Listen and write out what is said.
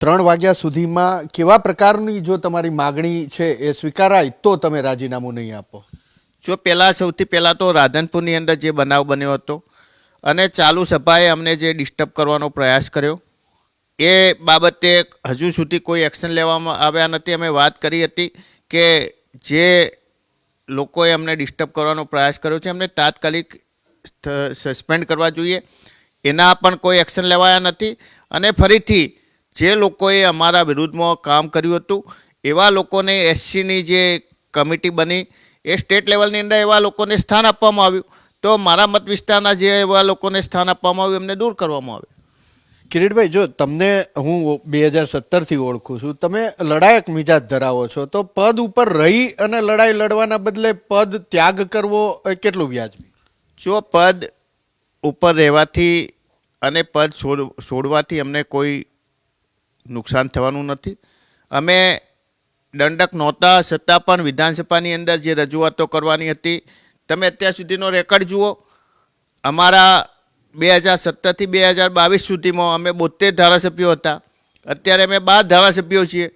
3 વાગ્યા સુધીમાં કેવા પ્રકારની જો તમારી માગણી છે એ સ્વીકારાય તો તમે રાજીનામું નહીં આપો? જો સૌથી પહેલાં તો રાધનપુરની અંદર જે બનાવ બન્યો હતો અને ચાલુ સભાએ અમને જે ડિસ્ટર્બ કરવાનો પ્રયાસ કર્યો એ બાબતે હજુ સુધી કોઈ એક્શન લેવામાં આવ્યા નથી. અમે વાત કરી હતી કે જે લોકોએ અમને ડિસ્ટર્બ કરવાનો પ્રયાસ કર્યો છે એમને તાત્કાલિક સસ્પેન્ડ કરવા જોઈએ. એના પણ કોઈ એક્શન લેવાયા નથી. અને ફરીથી જે લોકોએ અમારા વિરુદ્ધમાં કામ કર્યું હતું એવા લોકોને એસસીની જે કમિટી બની એ સ્ટેટ લેવલની અંદર એવા લોકોને સ્થાન આપવામાં આવ્યું. તો મારા મત વિસ્તારના જે એવા લોકોને સ્થાન આપવામાં આવ્યું એમને દૂર કરવામાં આવ્યું. કિરીટભાઈ, જો તમને હું 2017થી ઓળખું છું, તમે લડાયક મિજાજ ધરાવો છો, તો પદ ઉપર રહી અને લડાઈ લડવાના બદલે પદ ત્યાગ કરવો એ કેટલું વ્યાજબી? જો પદ ઉપર રહેવાથી અને પદ છોડવાથી અમને કોઈ નુકસાન થવાનું નથી. અમે દંડક નહોતા છતાં પણ વિધાનસભાની અંદર જે રજૂઆતો કરવાની હતી, તમે અત્યાર સુધીનો રેકોર્ડ જુઓ. અમારા 2017થી 2022 સુધીમાં અમે 72 ધારાસભ્યો હતા. અત્યારે અમે 12 ધારાસભ્યો છીએ.